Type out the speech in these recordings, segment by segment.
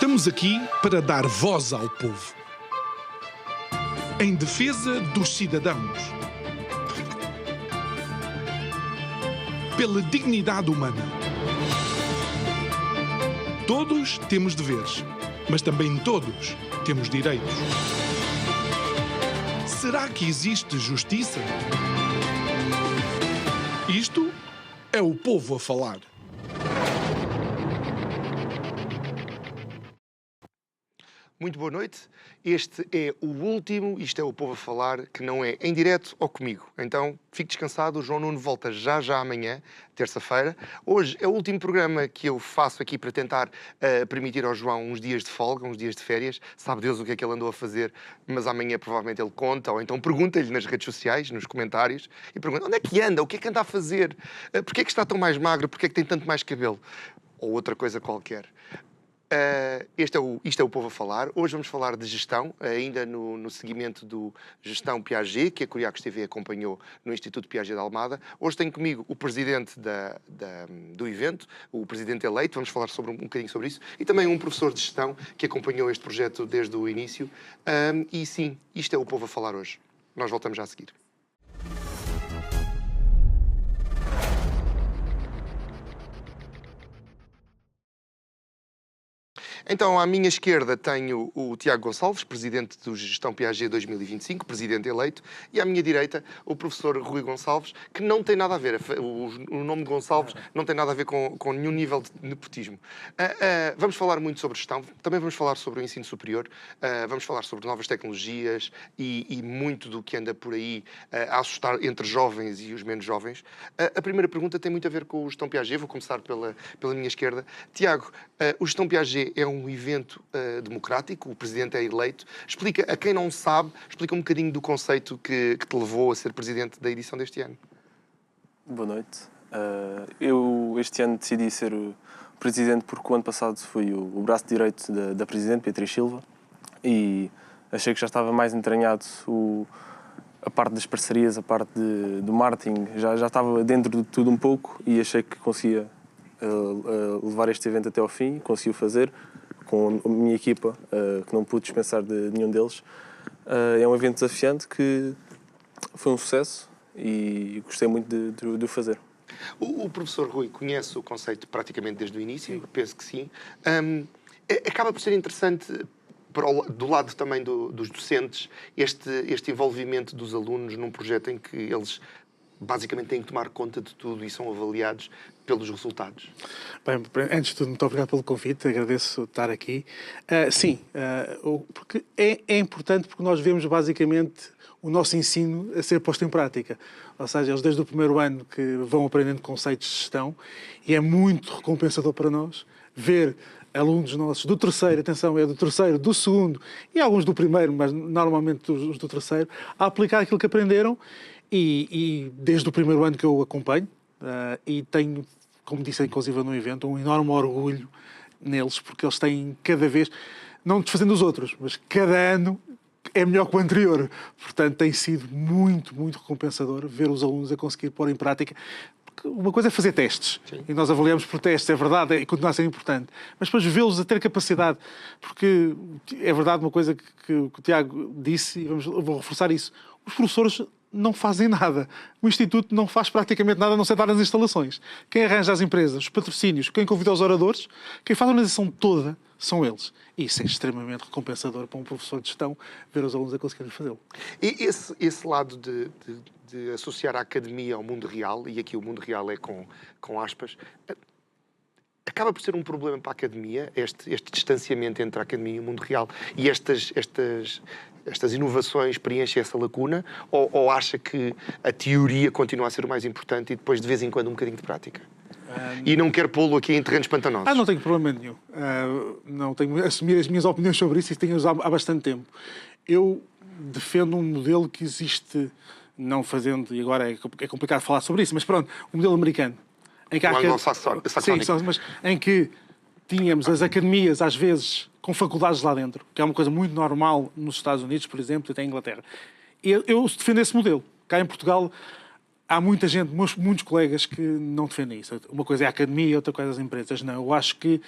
Estamos aqui para dar voz ao povo, em defesa dos cidadãos, pela dignidade humana. Todos temos deveres, mas também todos temos direitos. Será que existe justiça? Isto é o povo a falar. Muito boa noite. Este é o último, isto é o Povo a Falar, que não é em direto ou comigo. Então, fique descansado, o João Nuno volta já amanhã, terça-feira. Hoje é o último programa que eu faço aqui para tentar permitir ao João uns dias de folga, uns dias de férias. Sabe Deus o que é que ele andou a fazer, mas amanhã provavelmente ele conta, ou então pergunta-lhe nas redes sociais, nos comentários, e pergunta onde é que anda, o que é que anda a fazer, porquê é que está tão mais magro, porquê é que tem tanto mais cabelo, ou outra coisa qualquer. Isto é o Povo a Falar. Hoje vamos falar de gestão, ainda no seguimento do Gestão Piaget, que a Curiacos TV acompanhou no Instituto Piaget de Almada. Hoje tenho comigo o presidente do evento, o presidente eleito, vamos falar um bocadinho sobre isso, e também um professor de gestão que acompanhou este projeto desde o início. E sim, isto é o Povo a Falar hoje. Nós voltamos já a seguir. Então, à minha esquerda tenho o Tiago Gonçalves, presidente do Gestão Piaget 2025, presidente eleito, e à minha direita o professor Rui Gonçalves, que não tem nada a ver, o nome de Gonçalves não tem nada a ver com nenhum nível de nepotismo. Vamos falar muito sobre gestão, também vamos falar sobre o ensino superior, vamos falar sobre novas tecnologias e muito do que anda por aí a assustar entre jovens e os menos jovens. A primeira pergunta tem muito a ver com o Gestão Piaget, vou começar pela minha esquerda. Tiago, o Gestão Piaget é um evento democrático, o presidente é eleito. Explica, a quem não sabe, explica um bocadinho do conceito que te levou a ser presidente da edição deste ano. Boa noite. Eu este ano decidi ser o presidente porque o ano passado fui o braço direito da presidente, Beatriz Silva, e achei que já estava mais entranhado a parte das parcerias, a parte do marketing, já estava dentro de tudo um pouco e achei que conseguia levar este evento até ao fim, conseguiu fazer com a minha equipa, que não pude dispensar de nenhum deles. É um evento desafiante que foi um sucesso e gostei muito de o fazer. O professor Rui conhece o conceito praticamente desde o início, penso que sim. Acaba por ser interessante, do lado também dos docentes, este envolvimento dos alunos num projeto em que eles basicamente têm que tomar conta de tudo e são avaliados pelos resultados. Bem, antes de tudo, muito obrigado pelo convite, agradeço estar aqui. Porque é importante porque nós vemos basicamente o nosso ensino a ser posto em prática. Ou seja, eles desde o primeiro ano que vão aprendendo conceitos de gestão e é muito recompensador para nós ver alunos nossos do terceiro, atenção, é do terceiro, do segundo e alguns do primeiro, mas normalmente os do terceiro, a aplicar aquilo que aprenderam. E desde o primeiro ano que eu acompanho, e tenho, como disse inclusive no evento, um enorme orgulho neles, porque eles têm cada vez, não desfazendo os outros, mas cada ano é melhor que o anterior. Portanto, tem sido muito, muito recompensador ver os alunos a conseguir pôr em prática. Porque uma coisa é fazer testes, sim, e nós avaliamos por testes, é verdade, e continua a ser importante. Mas depois vê-los a ter capacidade, porque é verdade uma coisa que o Tiago disse, e vou reforçar isso, os professores não fazem nada. O Instituto não faz praticamente nada a não ser dar as instalações. Quem arranja as empresas, os patrocínios, quem convida os oradores, quem faz a organização toda são eles. E isso é extremamente recompensador para um professor de gestão ver os alunos a conseguirem fazê-lo. E esse lado de associar a academia ao mundo real, e aqui o mundo real é com aspas, acaba por ser um problema para a academia, este distanciamento entre a academia e o mundo real, e estas inovações preenchem essa lacuna, ou acha que a teoria continua a ser o mais importante e depois, de vez em quando, um bocadinho de prática? E não quero pô-lo aqui em terrenos pantanosos. Não tenho problema nenhum. Não tenho a assumir as minhas opiniões sobre isso e tenho usado há bastante tempo. Eu defendo um modelo que existe, não fazendo, e agora é complicado falar sobre isso, mas pronto, um modelo americano. Em que mas em que tínhamos as academias, às vezes, com faculdades lá dentro, que é uma coisa muito normal nos Estados Unidos, por exemplo, e até em Inglaterra. Eu defendo esse modelo. Cá em Portugal há muita gente, muitos colegas que não defendem isso. Uma coisa é a academia, outra coisa é as empresas. Não, eu acho que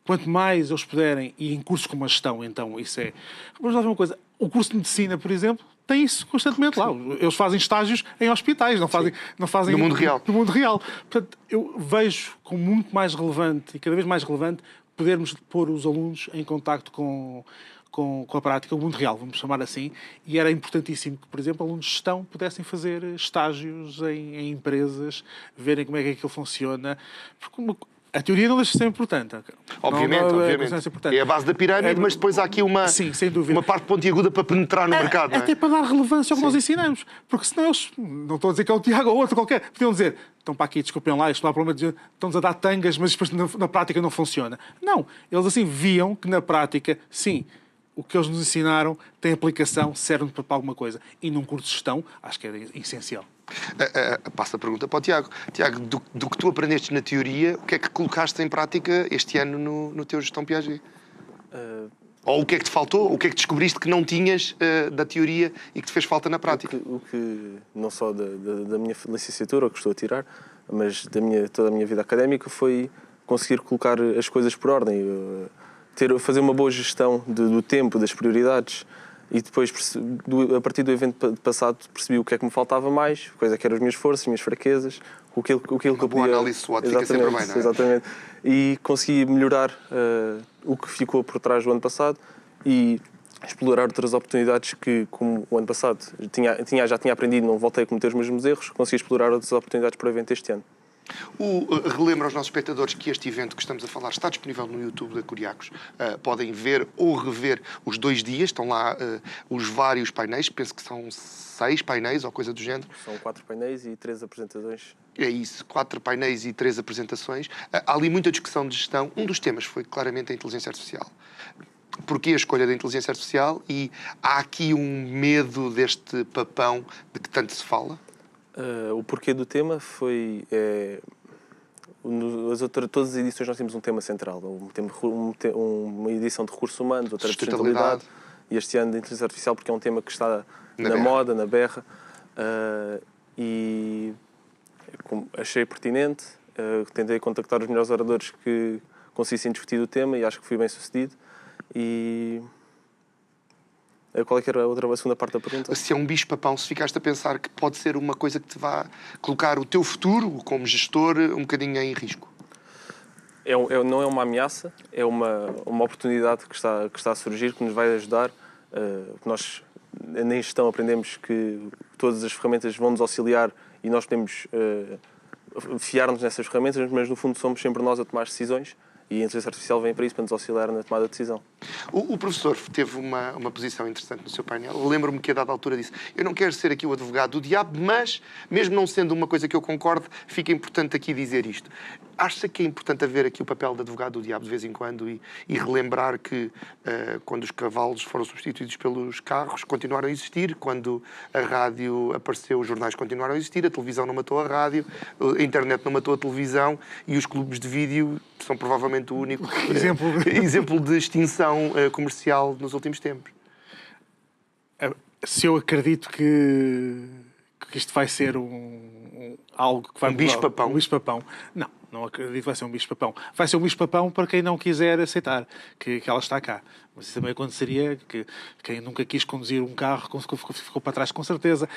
quanto mais eles puderem, e em cursos como a gestão, então, isso é... Vamos lá ver uma coisa. O curso de medicina, por exemplo, tem isso constantemente lá. Eles fazem estágios em hospitais, não fazem no mundo real. No mundo real. Portanto, eu vejo como muito mais relevante, e cada vez mais relevante, podermos pôr os alunos em contacto com a prática, o mundo real, vamos chamar assim, e era importantíssimo que, por exemplo, alunos de gestão pudessem fazer estágios em empresas, verem como é que aquilo funciona, porque a teoria não deixa de ser importante. Obviamente. É a base da pirâmide, mas depois há aqui sim, sem dúvida, uma parte pontiaguda para penetrar no mercado. Não é? Até para dar relevância ao que nós ensinamos. Porque senão eles, não estou a dizer que é o Tiago ou outro qualquer, podiam dizer, estão para aqui, desculpem lá, isto não há problema de estão-nos a dar tangas, mas depois na prática não funciona. Não, eles assim viam que na prática, sim, o que eles nos ensinaram tem aplicação, serve para alguma coisa. E num curso de gestão, acho que era essencial. Passo a pergunta para o Tiago. Tiago, do que tu aprendeste na teoria, o que é que colocaste em prática este ano no teu Gestão Piaget? Ou o que é que te faltou? O que é que descobriste que não tinhas da teoria e que te fez falta na prática? O que não só da minha licenciatura, o que estou a tirar, mas toda a minha vida académica, foi conseguir colocar as coisas por ordem. Fazer uma boa gestão do tempo, das prioridades, e depois, a partir do evento passado, percebi o que é que me faltava mais, coisa que eram as minhas forças, as minhas fraquezas, o que eu podia... Uma boa análise SWOT fica sempre bem, não é? Exatamente. E consegui melhorar o que ficou por trás do ano passado e explorar outras oportunidades que, como o ano passado já tinha aprendido, não voltei a cometer os mesmos erros, consegui explorar outras oportunidades para o evento este ano. Relembro aos nossos espectadores que este evento que estamos a falar está disponível no YouTube da Curiacos. Podem ver ou rever os 2 dias. Estão lá os vários painéis. Penso que são 6 painéis ou coisa do género. São 4 painéis e 3 apresentações. É isso, 4 painéis e 3 apresentações. Há ali muita discussão de gestão. Um dos temas foi claramente a inteligência artificial. Porquê a escolha da inteligência artificial? E há aqui um medo deste papão de que tanto se fala? O porquê do tema foi... todas as edições nós temos um tema central. Uma edição de recursos humanos, outra de sustentabilidade. E este ano de inteligência artificial, porque é um tema que está na moda, na berra. E achei pertinente. Tentei contactar os melhores oradores que conseguissem discutir o tema e acho que fui bem sucedido. E... Qual é que era a segunda parte da pergunta? Se é um bicho-papão, se ficaste a pensar que pode ser uma coisa que te vá colocar o teu futuro como gestor um bocadinho em risco? Não é uma ameaça, é uma oportunidade que está a surgir, que nos vai ajudar. Nós, na gestão, aprendemos que todas as ferramentas vão nos auxiliar e nós podemos fiar-nos nessas ferramentas, mas no fundo somos sempre nós a tomar decisões. E a inteligência artificial vem para isso, para nos auxiliar na tomada de decisão. O professor teve uma posição interessante no seu painel. Lembro-me que a dada altura disse: eu não quero ser aqui o advogado do diabo, mas, mesmo não sendo uma coisa que eu concordo, fica importante aqui dizer isto. Acha que é importante haver aqui o papel de advogado do diabo de vez em quando e relembrar que quando os cavalos foram substituídos pelos carros, continuaram a existir, quando a rádio apareceu, os jornais continuaram a existir, a televisão não matou a rádio, a internet não matou a televisão e os clubes de vídeo são provavelmente o único exemplo de extinção comercial nos últimos tempos. Se eu acredito que isto vai ser algo que vai... Um bicho-papão? Um bicho-papão. Não acredito que vai ser um bicho-papão. Vai ser um bicho-papão para quem não quiser aceitar que ela está cá. Mas isso também aconteceria, que quem nunca quis conduzir um carro ficou para trás com certeza.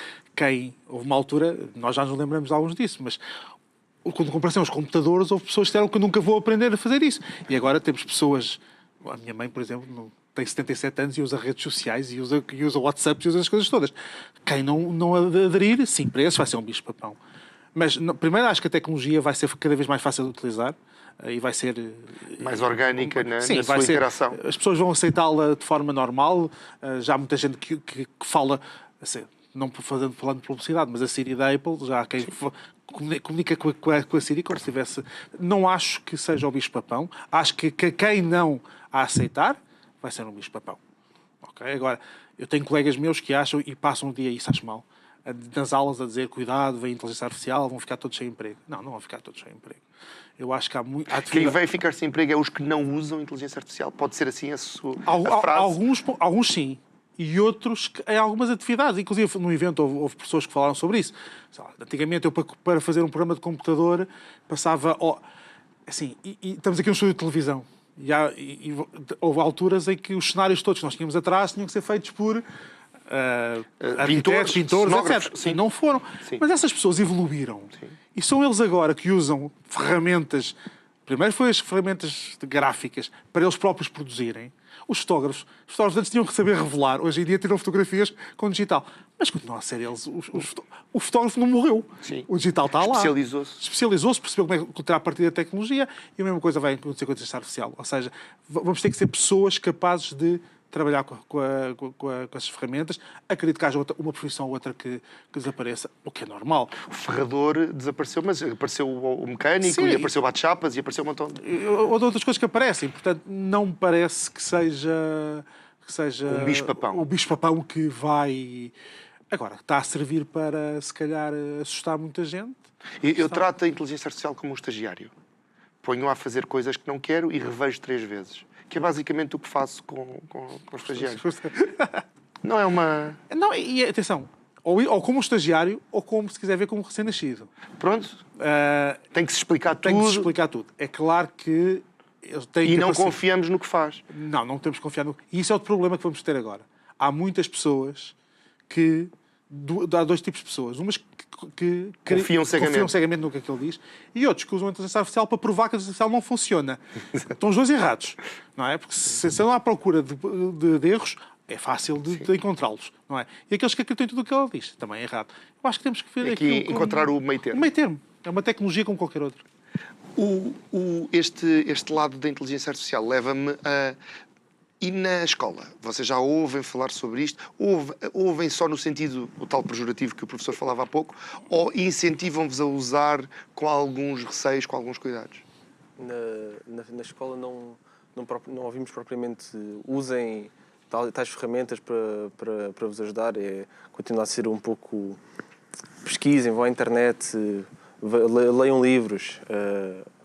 Houve uma altura, nós já nos lembramos de alguns disso, mas quando compraram os computadores, houve pessoas que disseram que eu nunca vou aprender a fazer isso. E agora temos pessoas... A minha mãe, por exemplo, tem 77 anos e usa redes sociais e usa WhatsApp e usa as coisas todas. Quem não aderir, sim, para esse vai ser um bicho-papão. Mas, primeiro, acho que a tecnologia vai ser cada vez mais fácil de utilizar e vai ser... mais orgânica na sua interação. As pessoas vão aceitá-la de forma normal. Já há muita gente que fala, assim, não falando de publicidade, mas a Siri da Apple, já há quem comunica com a Siri como se tivesse... Não acho que seja o bicho-papão. Acho que quem não a aceitar vai ser um bicho-papão. Okay? Agora, eu tenho colegas meus que acham e passam o dia, e isso acho mal, nas aulas a dizer, cuidado, vem a inteligência artificial, vão ficar todos sem emprego. Não vão ficar todos sem emprego. Eu acho que há muito... Quem vai ficar sem emprego é os que não usam inteligência artificial? Pode ser assim a frase? Alguns sim. E outros em algumas atividades. Inclusive, num evento houve pessoas que falaram sobre isso. Antigamente, eu para fazer um programa de computador passava... Assim, e estamos aqui num estúdio de televisão. Houve alturas em que os cenários todos que nós tínhamos atrás tinham que ser feitos por arquitetos, pintores, etc. Sim. Não foram. Sim. Mas essas pessoas evoluíram. Sim. E são eles agora que usam ferramentas. Primeiro foi as ferramentas gráficas para eles próprios produzirem. Os fotógrafos antes tinham que saber revelar. Hoje em dia tiram fotografias com digital. Mas continuam a ser eles. O fotógrafo não morreu. Sim. O digital está lá. Especializou-se. Percebeu como é que tirar partido da tecnologia e a mesma coisa vai acontecer com a inteligência artificial. Ou seja, vamos ter que ser pessoas capazes de trabalhar com essas ferramentas. Acredito que haja uma profissão ou outra que desapareça, o que é normal. O ferrador desapareceu, mas apareceu o mecânico, Sim. e apareceu o bate-chapas, e apareceu um montão de... Ou de outras coisas que aparecem. Portanto, não me parece que seja Um bicho-papão. o bicho-papão que vai... Agora, está a servir para, se calhar, assustar muita gente. Eu trato a inteligência artificial como um estagiário. Ponho-a a fazer coisas que não quero e revejo 3 vezes. Que é basicamente o que faço com os estagiários. Não é uma... Não, e atenção, ou como estagiário, ou como, se quiser ver, como recém-nascido. Pronto. Tem que se explicar tudo. Tem que se explicar tudo. É claro que... E não confiamos no que faz. Não temos que confiar no... E isso é outro problema que vamos ter agora. Há muitas pessoas que... Há 2 tipos de pessoas. Umas que confiam cegamente no que é que ele diz, e outros que usam a inteligência artificial para provar que a inteligência artificial não funciona. Estão os 2 errados. Não é? Porque se não há procura de erros, é fácil de encontrá-los. Não é? E aqueles que acreditam em tudo o que ela diz, também é errado. Eu acho que temos que ver aqui encontrar o meio termo. O meio termo. É uma tecnologia como qualquer outra. Este lado da inteligência artificial leva-me a... E na escola? Vocês já ouvem falar sobre isto? Ouvem só no sentido, o tal pejorativo que o professor falava há pouco, ou incentivam-vos a usar com alguns receios, com alguns cuidados? Na escola não ouvimos propriamente usem tais ferramentas para vos ajudar. Continua a ser um pouco... Pesquisem, vão à internet, leiam livros.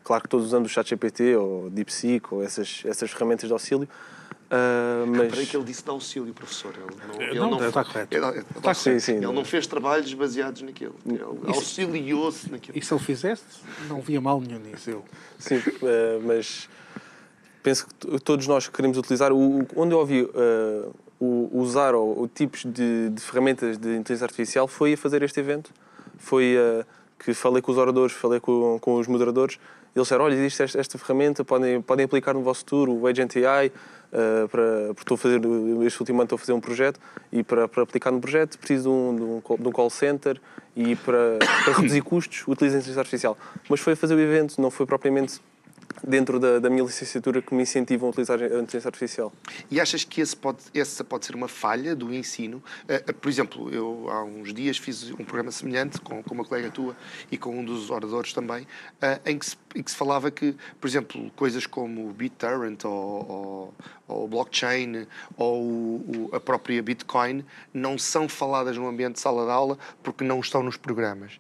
Claro que todos usando o ChatGPT ou DeepSeek ou essas ferramentas de auxílio. Mas... Reparei que ele disse de auxílio, professor. Ele não está correto. Ele não fez trabalhos baseados naquilo. Ele auxiliou-se naquilo. E se ele fizesse, não via mal nenhum nisso. Sim, mas penso que todos nós queremos utilizar. Onde eu ouvi usar tipos de ferramentas de inteligência artificial foi a fazer este evento. Foi que falei com os oradores, falei com os moderadores. Eles disseram, olha, existe esta ferramenta, podem aplicar no vosso futuro, o Agent AI, porque este último ano estou a fazer um projeto e para aplicar no projeto preciso de um call center e para reduzir custos utilizem a inteligência artificial. Mas foi a fazer o evento, não foi propriamente dentro da minha licenciatura que me incentivam a utilizar a inteligência artificial. E achas que essa pode ser uma falha do ensino? Por exemplo, eu há uns dias fiz um programa semelhante com uma colega tua e com um dos oradores também, em que se falava que, por exemplo, coisas como o BitTorrent ou o blockchain ou a própria Bitcoin não são faladas no ambiente de sala de aula porque não estão nos programas.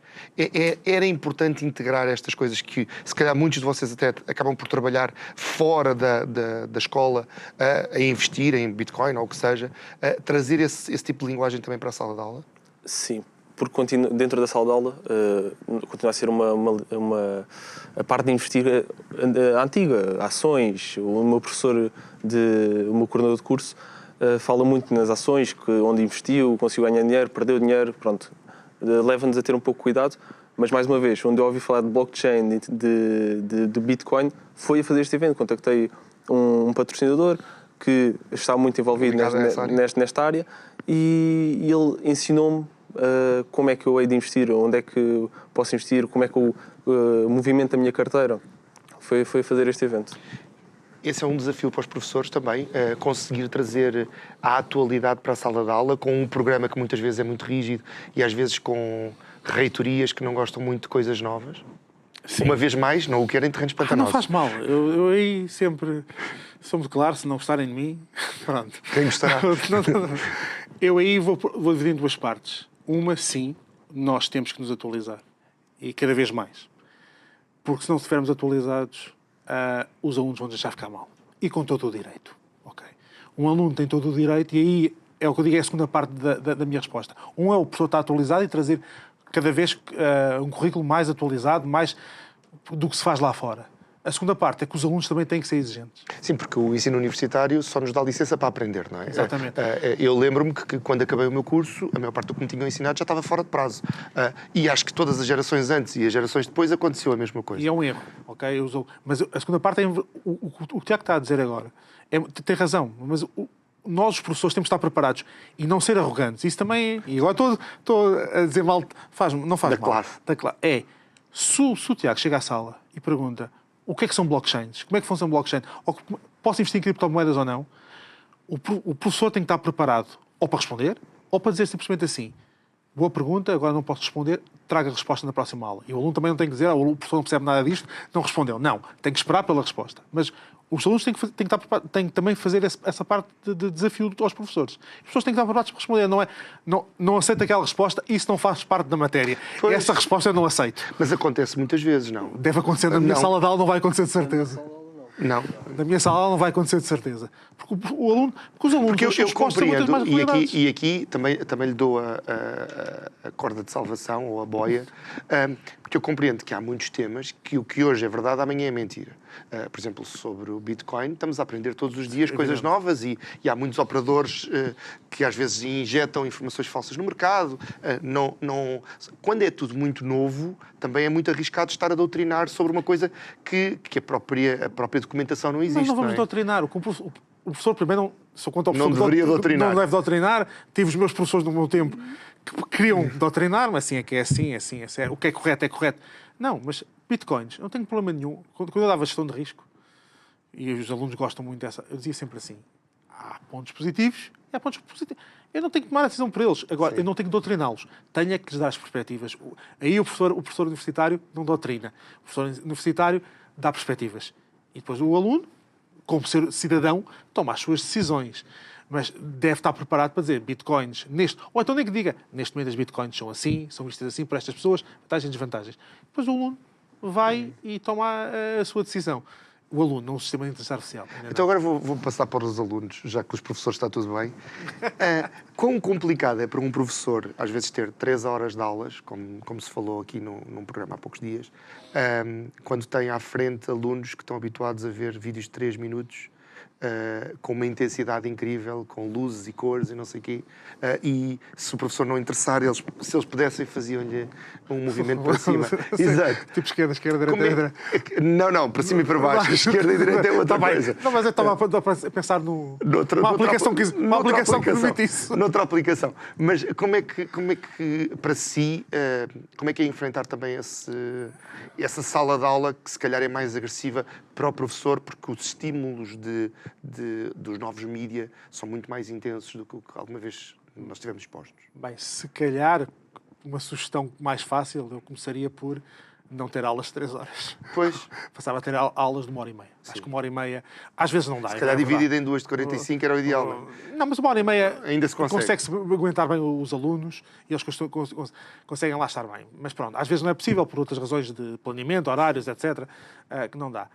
Era importante integrar estas coisas que, se calhar, muitos de vocês até acabam por trabalhar fora da escola a investir em Bitcoin ou o que seja, trazer esse tipo de linguagem também para a sala de aula? Sim, porque dentro da sala de aula continua a ser a parte de investir antiga, ações. O meu professor, o meu coordenador de curso, fala muito nas ações, onde investiu, conseguiu ganhar dinheiro, perdeu dinheiro, pronto. Leva-nos a ter um pouco de cuidado, mas mais uma vez, onde eu ouvi falar de blockchain, de Bitcoin, foi a fazer este evento. Contactei um patrocinador que está muito envolvido nesta área e ele ensinou-me como é que eu hei de investir, onde é que posso investir, como é que eu movimento a minha carteira. Foi fazer este evento. Esse é um desafio para os professores também, conseguir trazer a atualidade para a sala de aula com um programa que muitas vezes é muito rígido e às vezes com reitorias que não gostam muito de coisas novas. Sim. Uma vez mais, não o querem terrenos pantanosos. Não faz mal. Eu aí sempre sou muito claro, se não gostarem de mim, pronto. Quem gostará? Eu aí vou dividir em 2 partes. Uma, sim, nós temos que nos atualizar. E cada vez mais. Porque se não estivermos atualizados, os alunos vão deixar ficar mal. E com todo o direito. Okay. Um aluno tem todo o direito e aí é o que eu digo, é a segunda parte da minha resposta. É o professor estar atualizado e trazer cada vez um currículo mais atualizado, mais do que se faz lá fora. A segunda parte é que os alunos também têm que ser exigentes. Sim, porque o ensino universitário só nos dá licença para aprender, não é? Exatamente. Eu lembro-me que quando acabei o meu curso, a maior parte do que me tinham ensinado já estava fora de prazo. E acho que todas as gerações antes e as gerações depois aconteceu a mesma coisa. E é um erro, ok? Mas a segunda parte é o que o Tiago está a dizer agora. Tem razão, mas nós, os professores, temos que estar preparados e não ser arrogantes. Isso também é... E agora estou a dizer mal... Não faz Da mal. classe. Da classe. Se o Tiago chega à sala e pergunta o que são blockchains, como é que funciona blockchain, ou posso investir em criptomoedas ou não, o professor tem que estar preparado ou para responder, ou para dizer simplesmente assim: boa pergunta, agora não posso responder, traga a resposta na próxima aula. E o aluno também não tem que dizer: o professor não percebe nada disto, não respondeu. Não, tem que esperar pela resposta. Mas os alunos têm que também fazer essa parte de desafio aos professores. As pessoas têm que estar preparadas para responder. Não aceita aquela resposta, isso não faz parte da matéria. Pois. Essa resposta eu não aceito. Mas acontece muitas vezes, não? Deve acontecer na minha sala de aula, não vai acontecer de certeza. Não. Na minha sala não vai acontecer de certeza. Porque os alunos Porque eu gostam muito mais compreendo, e aqui também lhe dou a corda de salvação, ou a boia, porque eu compreendo que há muitos temas que o que hoje é verdade, amanhã é mentira. Por exemplo, sobre o Bitcoin, estamos a aprender todos os dias coisas novas e há muitos operadores que às vezes injetam informações falsas no mercado. Quando é tudo muito novo, também é muito arriscado estar a doutrinar sobre uma coisa que a própria documentação não existe. Mas não vamos é? doutrinar. O professor primeiro não... Sou contra o Não deveria doutrinar. Não deve doutrinar. Tive os meus professores no meu tempo que queriam doutrinar, mas assim é que é assim. O que é correto é correto. Não, mas bitcoins, não tenho problema nenhum. Quando eu dava gestão de risco, e os alunos gostam muito dessa, eu dizia sempre assim: há pontos positivos e há pontos positivos. Eu não tenho que tomar a decisão por eles. Agora, eu não tenho que doutriná-los. Tenho é que lhes dar as perspectivas. Aí o professor universitário não doutrina. O professor universitário dá perspectivas. E depois o aluno, como ser cidadão, toma as suas decisões. Mas deve estar preparado para dizer bitcoins ou então nem que diga: neste momento as bitcoins são assim, são vistas assim por estas pessoas, vantagens e desvantagens. Depois o aluno vai e toma a sua decisão. O aluno, não o sistema de inteligência artificial. Então agora vou passar para os alunos, já que os professores está tudo bem. Quão complicado é para um professor, às vezes, ter 3 horas de aulas, como se falou aqui num programa há poucos dias, quando tem à frente alunos que estão habituados a ver vídeos de 3 minutos, com uma intensidade incrível, com luzes e cores e não sei o quê, e se o professor não interessar, se eles pudessem, faziam-lhe um movimento para cima. Exato. Tipo esquerda, direita. Não, para cima e para baixo. Esquerda e direita é outra coisa. Não, mas eu estava a pensar uma aplicação que permite isso. Noutra aplicação. Mas como é que para si, como é que é enfrentar também essa sala de aula que se calhar é mais agressiva para o professor, porque os estímulos dos novos mídia são muito mais intensos do que alguma vez nós estivemos expostos? Bem, se calhar, uma sugestão mais fácil, eu começaria por não ter aulas de 3 horas. Pois. Passava a ter aulas de 1h30. Acho que 1h30, às vezes não dá. Se calhar dividida em 2 de 45 era o ideal, não é? Não, mas 1h30 ainda se consegue. Aguentar bem os alunos e eles conseguem lá estar bem. Mas pronto, às vezes não é possível por outras razões de planeamento, horários, etc., que não dá.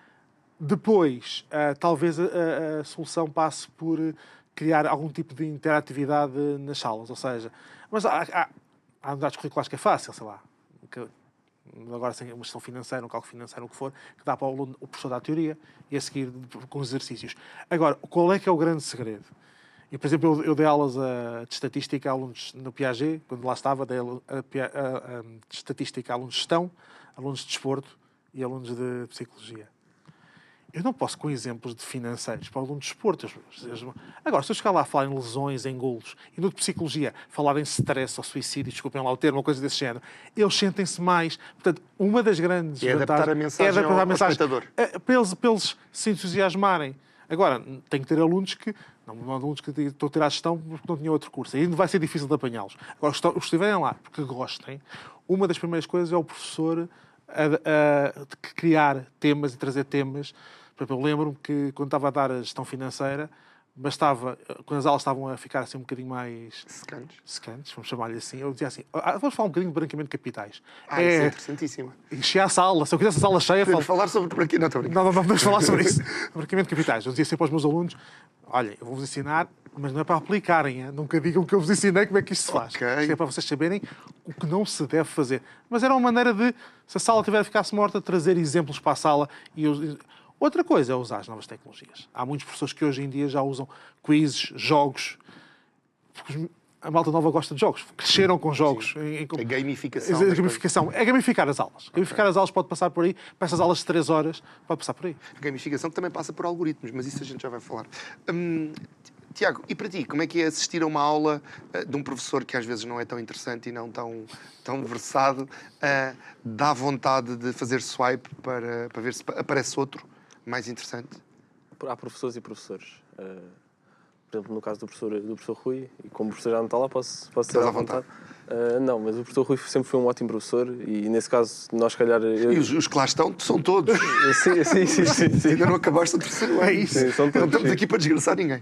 Depois, talvez a solução passe por criar algum tipo de interatividade nas salas. Ou seja, mas há unidades curriculares que é fácil, sei lá, agora sem uma gestão financeira, um cálculo financeiro, o que for, que dá para o professor dar a teoria e a seguir com os exercícios. Agora, qual é que é o grande segredo? E, por exemplo, eu dei aulas de estatística a alunos no Piaget, quando lá estava, dei de estatística a alunos de gestão, alunos de desporto e alunos de psicologia. Eu não posso, com exemplos de financeiros, para alunos de desporto. Agora, se eu chegar lá a falar em lesões, em golos, e no de psicologia falar em stress ou suicídio, desculpem lá o termo, uma coisa desse género, eles sentem-se mais. Portanto, uma das grandes adaptar a mensagem ao espectador. Para eles se entusiasmarem. Agora, tem que ter alunos que... Não alunos que estão a tirar a gestão porque não tinham outro curso. Aí vai ser difícil de apanhá-los. Agora, os que estiverem lá porque gostem, uma das primeiras coisas é o professor de criar temas e trazer temas. Por exemplo, eu lembro-me que, quando estava a dar a gestão financeira, bastava, quando as aulas estavam a ficar assim um bocadinho mais secantes, vamos chamar-lhe assim, eu dizia assim, vamos falar um bocadinho de branqueamento de capitais. Isso é interessantíssimo. Encher a sala, se eu quisesse a sala cheia... Podemos falar sobre branqueamento, não estou a brincar. Não vamos falar sobre isso. Branqueamento de capitais. Eu dizia sempre aos meus alunos, olha, eu vou-vos ensinar, mas não é para aplicarem, hein? Nunca digam que eu vos ensinei como é que isto se faz. Okay. Isto é para vocês saberem o que não se deve fazer. Mas era uma maneira de, se a sala tiver a ficar-se morta, trazer exemplos para a sala. Outra coisa é usar as novas tecnologias. Há muitos professores que hoje em dia já usam quizzes, jogos. Porque a malta nova gosta de jogos. Cresceram com jogos. A gamificação. A gamificação. É gamificar as aulas. Gamificar as aulas pode passar por aí. Para essas aulas de 3 horas, pode passar por aí. A gamificação que também passa por algoritmos, mas isso a gente já vai falar. Tiago, e para ti, como é que é assistir a uma aula de um professor que às vezes não é tão interessante e não tão versado, dá vontade de fazer swipe para ver se aparece outro mais interessante? Há professores e professores. Por exemplo, no caso do professor Rui, e como o professor já não está lá, posso ter à vontade. Não, mas o professor Rui sempre foi um ótimo professor e, nesse caso, nós, se calhar... E os que lá estão, são todos. Sim. Ainda não acabaste o terceiro ano. É isso. Sim, são todos, não estamos aqui para desgraçar ninguém.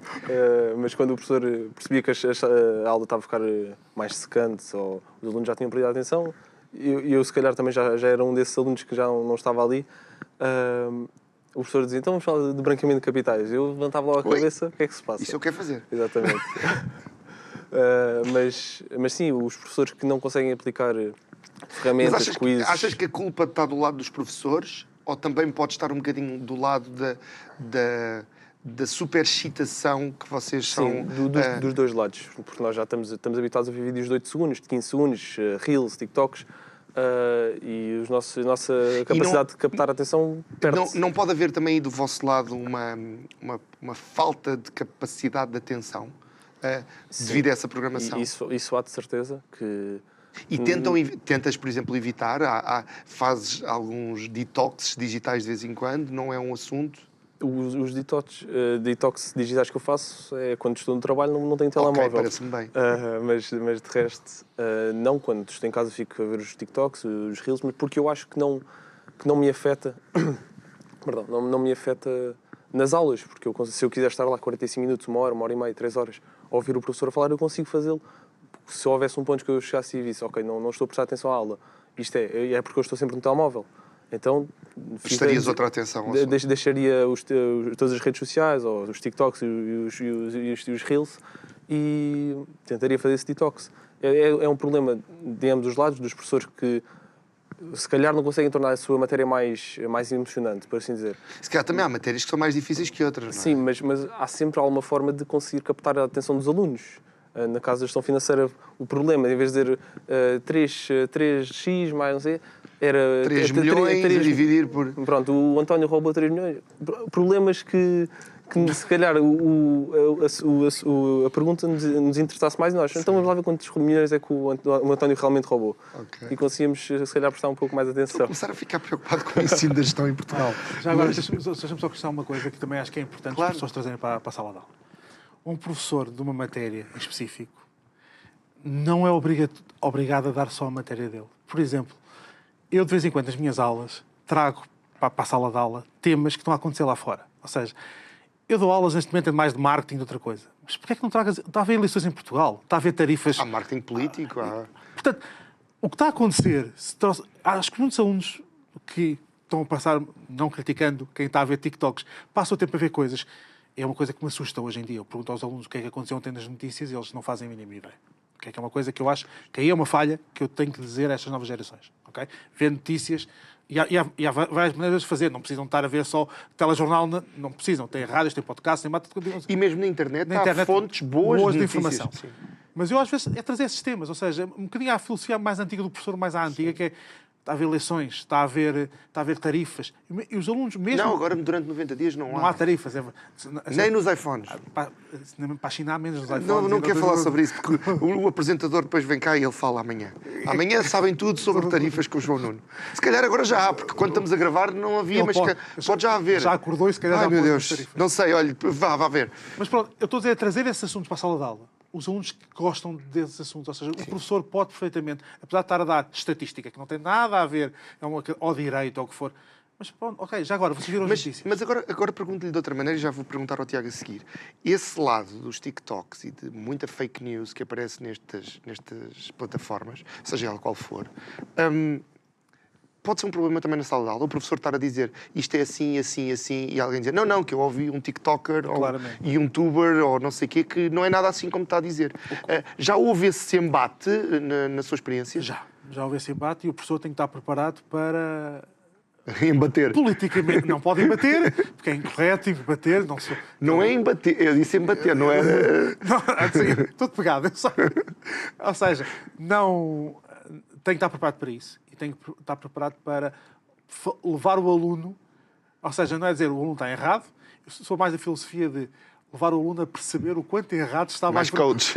Mas quando o professor percebia que a aula estava a ficar mais secante ou os alunos já tinham perdido a atenção, eu se calhar também já era um desses alunos que já não estava ali, o professor dizia, então vamos falar de branqueamento de capitais. Eu levantava logo a cabeça, o que é que se passa? Isso eu quero fazer. Exatamente. Mas sim, os professores que não conseguem aplicar ferramentas, quizzes... Achas que a culpa está do lado dos professores ou também pode estar um bocadinho do lado da superexcitação que vocês são... Sim, dos dois lados, porque nós já estamos habituados a ver vídeos de 8 segundos, de 15 segundos, Reels, TikToks, e a nossa capacidade de captar a atenção perde-se. Não pode haver também aí do vosso lado uma falta de capacidade de atenção devido a essa programação? Isso há de certeza que... E tentas, por exemplo, evitar? Fazes alguns detoxes digitais de vez em quando? Não é um assunto? Os detox digitais que eu faço é quando estou no trabalho, não tenho telemóvel. Ok, parece-me bem. Mas de resto, não. Quando estou em casa fico a ver os TikToks, os Reels, mas porque eu acho que não me afeta... Perdão, não me afeta nas aulas, porque se eu quiser estar lá 45 minutos, 1 hora e meia, 3 horas, a ouvir o professor a falar, eu consigo fazê-lo. Se houvesse um ponto que eu chegasse e visse, ok, não estou a prestar atenção à aula, isto é porque eu estou sempre no telemóvel. Então... Prestarias outra atenção? Deixaria todas as redes sociais, ou os TikToks e os Reels, e tentaria fazer esse detox. É um problema de ambos os lados, dos professores que se calhar não conseguem tornar a sua matéria mais emocionante, por assim dizer. Se calhar também há matérias que são mais difíceis que outras, não é? Sim, mas há sempre alguma forma de conseguir captar a atenção dos alunos. Na casa da gestão financeira, o problema, em vez de dizer 3x mais não sei, era... 3 milhões a dividir por... Pronto, o António roubou 3 milhões. Problemas que se calhar a pergunta nos interessasse mais nós. Então vamos lá ver quantos milhões é que o António realmente roubou. Okay. E conseguíamos, se calhar, prestar um pouco mais atenção. Estou a começar a ficar preocupado com o ensino da gestão em Portugal. Já agora, deixa-me só acrescentar uma coisa que também acho que é importante as pessoas trazerem para a sala de aula. Um professor de uma matéria em específico não é obrigado a dar só a matéria dele. Por exemplo, eu de vez em quando nas minhas aulas trago para a sala de aula temas que estão a acontecer lá fora. Ou seja, eu dou aulas neste momento mais de marketing de outra coisa. Mas porquê é que não tragas... Está a haver eleições em Portugal, está a haver tarifas... Há marketing político, Portanto, o que está a acontecer... Acho que muitos alunos que estão a passar, não criticando quem está a ver TikToks, passam o tempo a ver coisas... É uma coisa que me assusta hoje em dia. Eu pergunto aos alunos o que é que aconteceu ontem nas notícias e eles não fazem a mínima ideia. Okay? Que é uma coisa que eu acho que aí é uma falha que eu tenho que dizer a estas novas gerações. Okay? Ver notícias, e há várias maneiras de fazer. Não precisam estar a ver só telejornal, não precisam. Tem rádios, tem podcasts, tem mata... E mesmo na internet há fontes boas de informação. Sim. Mas eu às vezes é trazer esses temas. Ou seja, um bocadinho à filosofia mais antiga do professor, mais à antiga, que é... Está a haver eleições, está a haver tarifas. E os alunos mesmo... Não, agora durante 90 dias não há. Não há tarifas. Nem nos iPhones. Para a China há menos nos iPhones. Não quero falar sobre isso, porque o apresentador depois vem cá e ele fala amanhã. Amanhã sabem tudo sobre tarifas com o João Nuno. Se calhar agora já há, porque quando estamos a gravar não havia, mas pode já haver. Já acordou e se calhar já meu Deus, tarifas. Não sei, olha, vá ver. Mas pronto, eu estou a dizer, a trazer esses assuntos para a sala de aula. Os alunos que gostam desses assuntos, ou seja, o professor pode perfeitamente, apesar de estar a dar estatística, que não tem nada a ver ou direito ou o que for, Mas pronto, ok, já agora, vocês viram as notícias. Mas agora pergunto-lhe de outra maneira e já vou perguntar ao Tiago a seguir. Esse lado dos TikToks e de muita fake news que aparece nestas plataformas, seja ela qual for, pode ser um problema também na sala de aula. O professor estar a dizer isto é assim, assim, assim, e alguém dizer não, que eu ouvi um TikToker ou YouTuber ou não sei o quê, que não é nada assim como está a dizer. Já houve esse embate na sua experiência? Já houve esse embate e o professor tem que estar preparado para... Embater. Politicamente não pode embater, porque é incorreto embater. Não é embater, eu disse embater, não é... Não, assim, tudo pegado. Ou seja, não... Tem que estar preparado para isso. E tem que estar preparado para levar o aluno... Ou seja, não é dizer o aluno está errado. Eu sou mais da filosofia de levar o aluno a perceber o quanto errado está... Mais coach.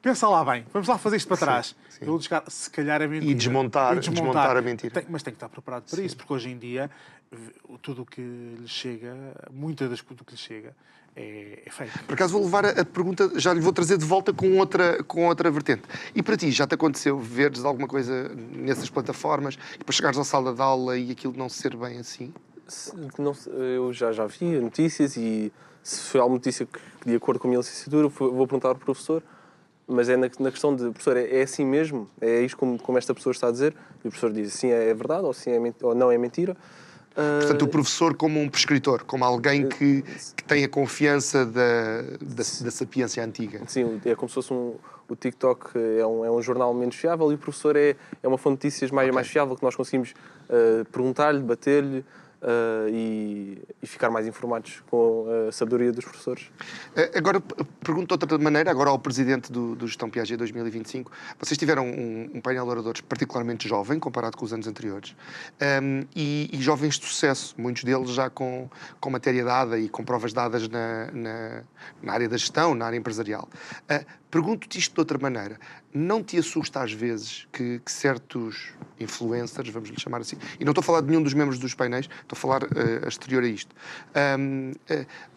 Pensa lá bem, vamos lá fazer isto para trás. Sim. Eu chegar, se calhar é mentira. E desmontar a mentira. Mas tem que estar preparado para isso, porque hoje em dia tudo o que lhe chega, muita das coisas que lhe chega, é fake. Por acaso vou levar a pergunta, já lhe vou trazer de volta com outra vertente. E para ti, já te aconteceu veres alguma coisa nessas plataformas e depois chegares à sala de aula e aquilo não ser bem assim? Eu já vi notícias e se foi alguma notícia que de acordo com a minha licenciatura, vou perguntar ao professor. Mas é na questão de, professor, é assim mesmo? É isto como esta pessoa está a dizer? E o professor diz, sim, é verdade, ou, sim, ou não é mentira. Portanto, o professor como um prescritor, como alguém que tem a confiança da sapiência antiga. Sim, é como se fosse o TikTok é um jornal menos fiável e o professor é uma fonte de notícias mais fiável, que nós conseguimos perguntar-lhe, bater-lhe, e ficar mais informados com a sabedoria dos professores. Agora, pergunto de outra maneira, agora ao presidente do Gestão Piaget 2025. Vocês tiveram um painel de oradores particularmente jovem, comparado com os anos anteriores, e jovens de sucesso, muitos deles já com matéria dada e com provas dadas na área da gestão, na área empresarial. Pergunto-te isto de outra maneira. Não te assusta às vezes que certos influencers, vamos lhe chamar assim, e não estou a falar de nenhum dos membros dos painéis, estou a falar a exterior a isto,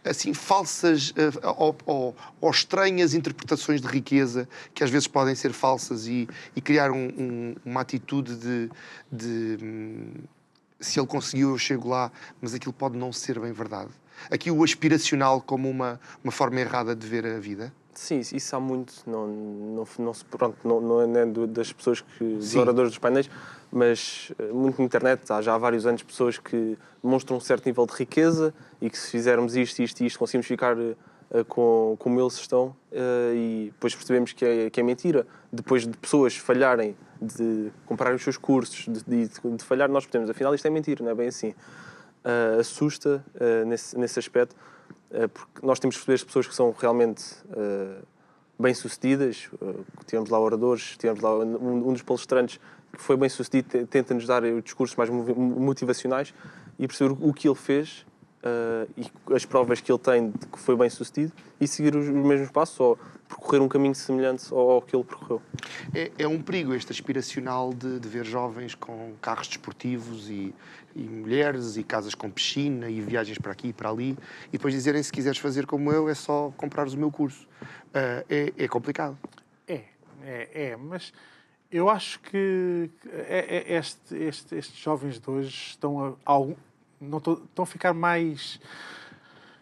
assim, falsas ou estranhas interpretações de riqueza, que às vezes podem ser falsas e criar uma atitude de se ele conseguiu, eu chego lá, mas aquilo pode não ser bem verdade. Aqui o aspiracional como uma forma errada de ver a vida. Sim, isso há muito, não é das pessoas dos oradores dos painéis, mas muito na internet já há vários anos pessoas que demonstram um certo nível de riqueza e que se fizermos isto conseguimos ficar como eles estão, e depois percebemos que é mentira. Depois de pessoas falharem, de comprarem os seus cursos, de falhar, nós percebemos, afinal isto é mentira, não é bem assim. Assusta nesse aspecto, porque nós temos que perceber as pessoas que são realmente bem-sucedidas. Tivemos lá oradores, tivemos lá um dos palestrantes que foi bem-sucedido, tenta-nos dar discursos mais motivacionais e perceber o que ele fez e as provas que ele tem de que foi bem-sucedido e seguir os mesmos passos ou percorrer um caminho semelhante ao que ele percorreu. É um perigo este aspiracional de ver jovens com carros desportivos e mulheres e casas com piscina e viagens para aqui e para ali e depois dizerem, se quiseres fazer como eu, é só comprares o meu curso. É complicado. Mas eu acho que estes jovens de hoje estão a ficar mais...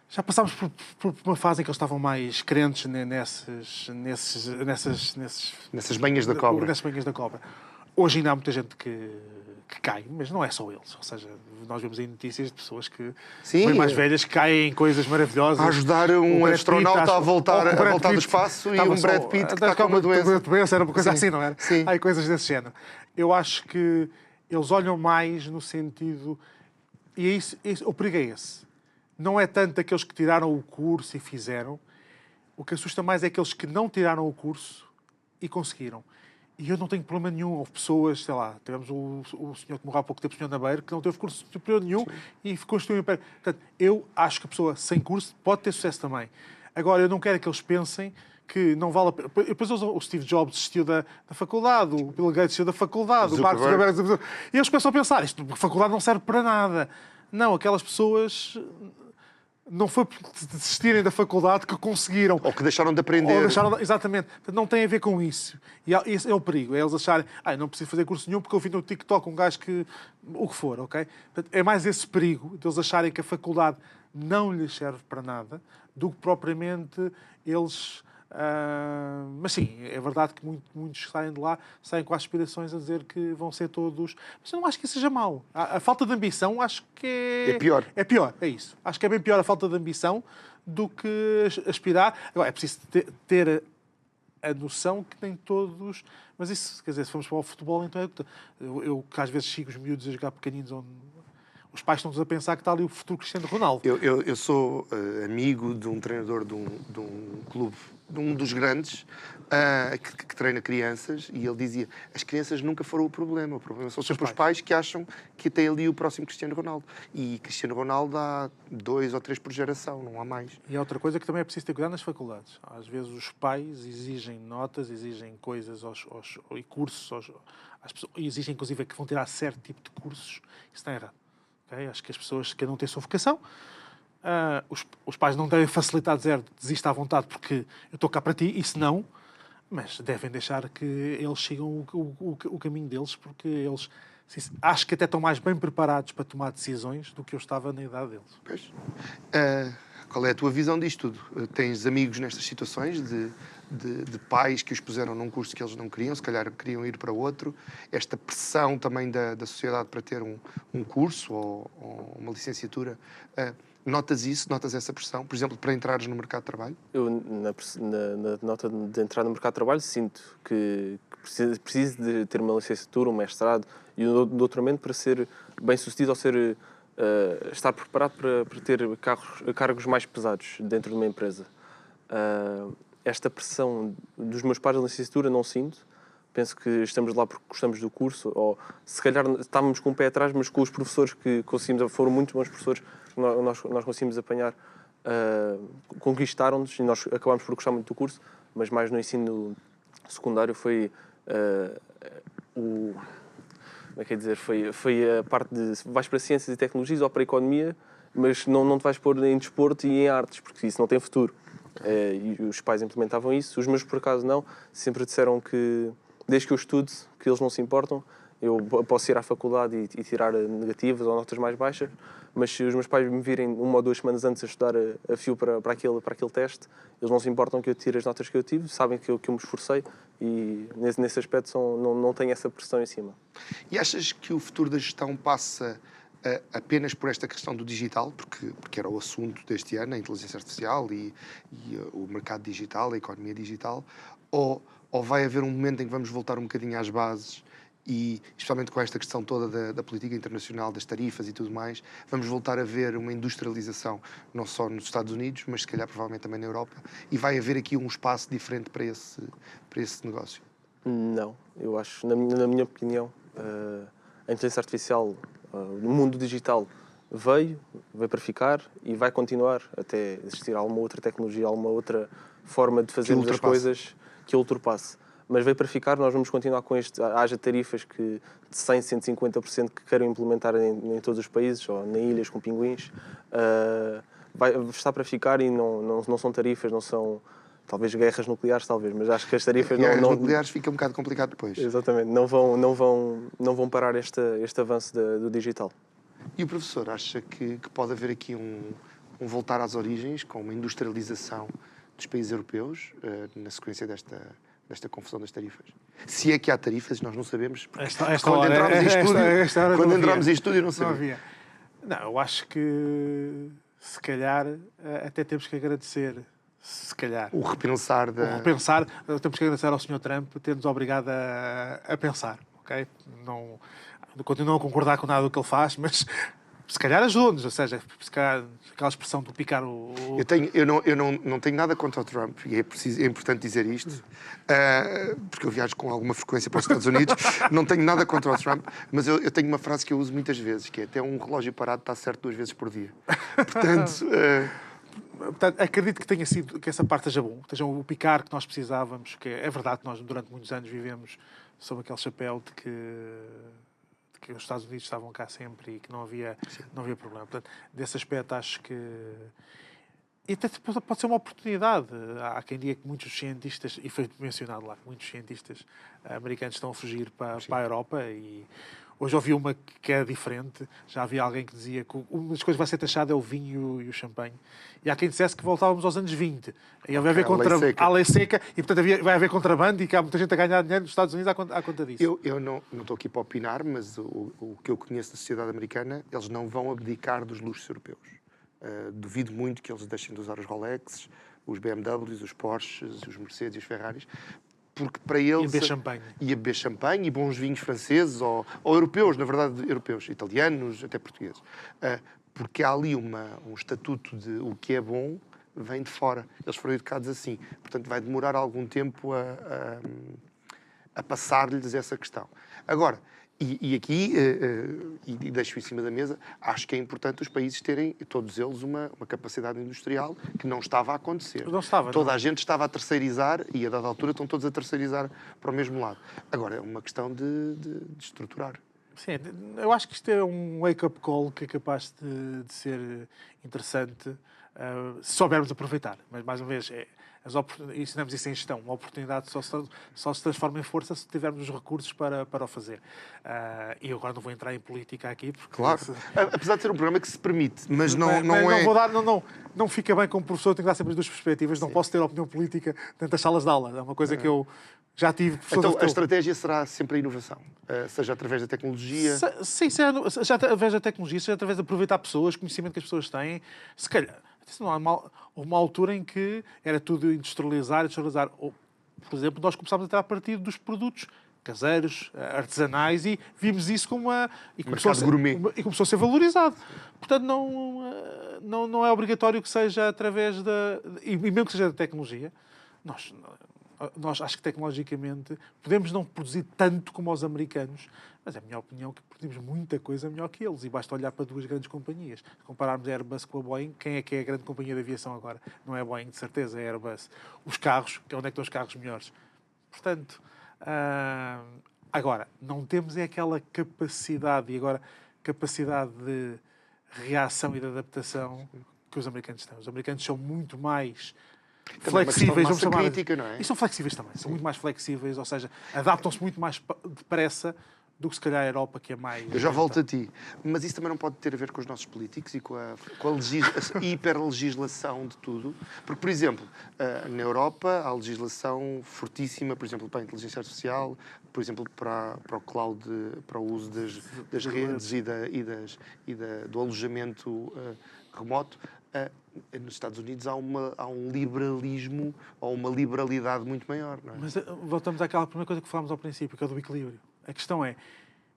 Já passámos por uma fase em que eles estavam mais crentes nessas banhas da cobra. Nessas banhas da cobra. Hoje ainda há muita gente que cai, mas não é só eles. Ou seja, nós vemos aí notícias de pessoas que, bem mais velhas, que caem em coisas maravilhosas. A ajudar um astronauta a voltar do espaço e um Brad Pitt que está com uma doença. Era uma coisa assim, não era? Sim. Há coisas desse género. Eu acho que eles olham mais no sentido... E é isso, o perigo é esse. Não é tanto aqueles que tiraram o curso e fizeram. O que assusta mais é aqueles que não tiraram o curso e conseguiram. E eu não tenho problema nenhum. Houve pessoas, sei lá, tivemos o senhor que morreu há pouco tempo, o senhor Nabeiro, que não teve curso superior nenhum e construiu um império. Portanto, eu acho que a pessoa sem curso pode ter sucesso também. Agora, eu não quero que eles pensem que não vale a pena. Depois o Steve Jobs desistiu da faculdade, o Bill Gates desistiu da faculdade, o Mark Zuckerberg... E eles começam a pensar, a faculdade não serve para nada. Não, aquelas pessoas não foi por desistirem da faculdade que conseguiram. Ou que deixaram de aprender. Exatamente. Portanto, não tem a ver com isso. E esse é o perigo. É eles acharem, não preciso fazer curso nenhum porque eu vi no TikTok um gajo que... O que for, ok? Portanto, é mais esse perigo de eles acharem que a faculdade não lhes serve para nada do que propriamente eles... mas sim, é verdade que muitos saem de lá, saem com aspirações a dizer que vão ser todos... Mas eu não acho que isso seja mau. A falta de ambição acho que É pior. É pior, é isso. Acho que é bem pior a falta de ambição do que aspirar. Agora, é preciso ter a noção que nem todos... Mas isso, quer dizer, se formos para o futebol, então é... Eu que às vezes sigo os miúdos a jogar pequeninos onde... Os pais estão-nos a pensar que está ali o futuro Cristiano Ronaldo. Eu sou amigo de um treinador de um clube, de um dos grandes, que treina crianças, e ele dizia: as crianças nunca foram o problema são sempre os pais que acham que tem ali o próximo Cristiano Ronaldo. E Cristiano Ronaldo há 2 ou 3 por geração, não há mais. E há outra coisa que também é preciso ter cuidado nas faculdades. Às vezes os pais exigem notas, exigem coisas e cursos às pessoas, e exigem inclusive que vão tirar certo tipo de cursos. Isso está errado. Okay? Acho que as pessoas cada um tem a sua vocação. Os pais não devem facilitar a dizer desista à vontade porque eu estou cá para ti, isso não, mas devem deixar que eles sigam o caminho deles, porque eles acho que até estão mais bem preparados para tomar decisões do que eu estava na idade deles. Pois. Qual é a tua visão disto tudo? Tens amigos nestas situações de pais que os puseram num curso que eles não queriam, se calhar queriam ir para outro? Esta pressão também da sociedade para ter um curso ou uma licenciatura, notas isso? Notas essa pressão? Por exemplo, para entrares no mercado de trabalho? Eu, na nota de entrar no mercado de trabalho, sinto que preciso de ter uma licenciatura, um mestrado e um doutoramento para ser bem-sucedido ou estar preparado para ter cargos mais pesados dentro de uma empresa. Esta pressão dos meus pais da licenciatura não sinto. Penso que estamos lá porque gostamos do curso, ou se calhar estávamos com o pé atrás, mas com os professores que conseguimos, foram muito bons professores que nós conseguimos apanhar, conquistaram-nos e nós acabámos por gostar muito do curso, mas mais no ensino secundário foi como é que é dizer, foi a parte de vais para ciências e tecnologias ou para a economia, mas não te vais pôr em desporto e em artes, porque isso não tem futuro. E os pais implementavam isso, os meus por acaso não, sempre disseram que desde que eu estude, que eles não se importam, eu posso ir à faculdade e tirar negativas ou notas mais baixas, mas se os meus pais me virem 1 ou 2 semanas antes a estudar a fio para aquele teste, eles não se importam que eu tire as notas que eu tive, sabem que eu me esforcei e nesse aspecto não tenho essa pressão em cima. E achas que o futuro da gestão passa apenas por esta questão do digital, porque era o assunto deste ano, a inteligência artificial e o mercado digital, a economia digital, ou vai haver um momento em que vamos voltar um bocadinho às bases e, especialmente com esta questão toda da política internacional, das tarifas e tudo mais, vamos voltar a ver uma industrialização, não só nos Estados Unidos, mas se calhar provavelmente também na Europa, e vai haver aqui um espaço diferente para esse negócio? Não, eu acho, na minha opinião, a inteligência artificial no mundo digital veio para ficar e vai continuar até existir alguma outra tecnologia, alguma outra forma de fazermos as coisas que a ultrapasse. Mas veio para ficar, nós vamos continuar com haja tarifas de 100%, 150% que queiram implementar em todos os países, ou em ilhas com pinguins. Está para ficar e não são tarifas, não são... Talvez guerras nucleares, talvez, mas acho que as tarifas guerras nucleares fica um bocado complicado depois. Exatamente, não vão parar este avanço do digital. E o professor acha que pode haver aqui um voltar às origens, com uma industrialização dos países europeus, na sequência desta confusão das tarifas? Se é que há tarifas, nós não sabemos. Quando entramos em estúdio, não sabemos. Não, eu acho que, se calhar, até temos que agradecer. Se calhar. O repensar. Temos que agradecer ao Sr. Trump ter-nos obrigado a pensar, ok? Não continuo a concordar com nada do que ele faz, mas se calhar ajudou-nos, ou seja, se calhar, aquela expressão do picar o... Eu não tenho nada contra o Trump, e é importante dizer isto, porque eu viajo com alguma frequência para os Estados Unidos, não tenho nada contra o Trump, mas eu tenho uma frase que eu uso muitas vezes, que é: até um relógio parado está certo 2 vezes por dia. Portanto, acredito que essa parte esteja bom, esteja o picar que nós precisávamos, que é verdade que nós durante muitos anos vivemos sob aquele chapéu de que que os Estados Unidos estavam cá sempre e que não havia problema. Portanto, desse aspecto, acho que... E até pode ser uma oportunidade. Há quem diga que muitos cientistas, e foi mencionado lá, que muitos cientistas americanos estão a fugir para a Europa, e hoje ouvi uma que é diferente. Já havia alguém que dizia que uma das coisas que vai ser taxada é o vinho e o champanhe. E há quem dissesse que voltávamos aos anos 20. E vai haver a lei seca, e portanto vai haver contrabando, e que há muita gente a ganhar dinheiro nos Estados Unidos à conta disso. Eu não estou aqui para opinar, mas o que eu conheço da sociedade americana, eles não vão abdicar dos luxos europeus. Duvido muito que eles deixem de usar os Rolexes, os BMWs, os Porsches, os Mercedes e os Ferraris, porque para eles... E beber champanhe. E beber champanhe e bons vinhos franceses, ou europeus, na verdade, europeus, italianos, até portugueses. Porque há ali um estatuto de o que é bom vem de fora. Eles foram educados assim. Portanto, vai demorar algum tempo a passar-lhes essa questão. Agora... E aqui, e deixo em cima da mesa, acho que é importante os países terem, todos eles, uma capacidade industrial que não estava a acontecer. Não estava. Toda a gente estava a terceirizar e, a dada altura, estão todos a terceirizar para o mesmo lado. Agora, é uma questão de estruturar. Sim, eu acho que isto é um wake-up call que é capaz de ser interessante se soubermos aproveitar. Mas, mais uma vez, ensinamos isso em gestão. Uma oportunidade só se transforma em força se tivermos os recursos para o fazer. E eu agora não vou entrar em política aqui. Porque claro. Apesar de ser um programa que se permite, mas não é... Não fica bem como professor, tenho que dar sempre as duas perspectivas. Sim. Não posso ter opinião política dentro das salas de aula. É uma coisa que eu já tive... Então, a estratégia será sempre a inovação, seja através da tecnologia... Sim, seja através da tecnologia, seja através de aproveitar pessoas, conhecimento que as pessoas têm. Se calhar, não há uma altura em que era tudo industrializar. Ou, por exemplo, nós começámos a tirar partido dos produtos caseiros, artesanais, e vimos isso como e começou a ser valorizado. Portanto, não é obrigatório que seja através e mesmo que seja da tecnologia. Nós acho que tecnologicamente podemos não produzir tanto como os americanos, mas é a minha opinião que produzimos muita coisa melhor que eles, e basta olhar para duas grandes companhias. Se compararmos a Airbus com a Boeing, quem é que é a grande companhia de aviação agora? Não é a Boeing, de certeza, é a Airbus. Os carros, onde é que estão os carros melhores? Portanto, agora, não temos aquela capacidade, capacidade de reação e de adaptação que os americanos têm. Os americanos são muito mais flexíveis, vamos chamar crítica, não é? E são flexíveis também, são muito mais flexíveis, ou seja, adaptam-se muito mais depressa do que se calhar a Europa, que é mais... Eu já volto a ti, mas isso também não pode ter a ver com os nossos políticos e com a hiperlegislação de tudo, porque, por exemplo, na Europa há legislação fortíssima, por exemplo, para a inteligência artificial, por exemplo, para o cloud, para o uso das redes e do alojamento remoto. Nos Estados Unidos há um liberalismo ou uma liberalidade muito maior, não é? Mas voltamos àquela primeira coisa que falámos ao princípio, que é do equilíbrio. A questão é,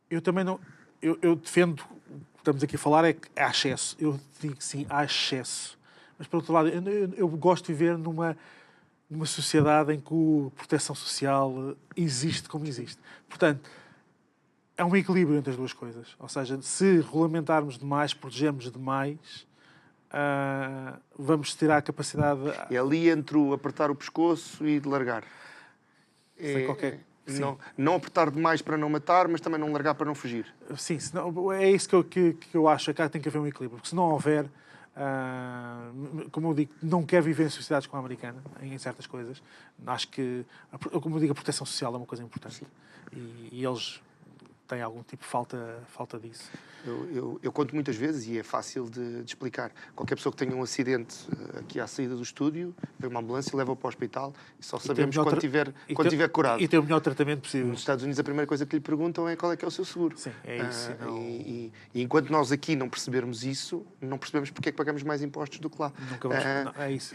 eu também não... Eu defendo, o que estamos aqui a falar é que há excesso. Eu digo que sim, há excesso. Mas, por outro lado, eu gosto de viver numa sociedade em que a proteção social existe como existe. Portanto, é um equilíbrio entre as duas coisas. Ou seja, se regulamentarmos demais, protegermos demais... vamos tirar a capacidade... É ali entre o apertar o pescoço e de largar. Não apertar demais para não matar, mas também não largar para não fugir. Sim, é isso que eu acho. Cá tem que haver um equilíbrio. Porque se não houver... como eu digo, não quero viver em sociedades como a americana, em certas coisas. Acho que, como eu digo, a proteção social é uma coisa importante. E eles... tem algum tipo de falta disso. Eu conto muitas vezes, e é fácil de explicar. Qualquer pessoa que tenha um acidente aqui à saída do estúdio, vem uma ambulância, leva-o para o hospital, e só sabemos quando tiver curado. E tem o melhor tratamento possível. Nos Estados Unidos, a primeira coisa que lhe perguntam é qual é que é o seu seguro. Sim, é isso. E enquanto nós aqui não percebermos isso, não percebemos porque é que pagamos mais impostos do que lá. Nunca vamos... é isso.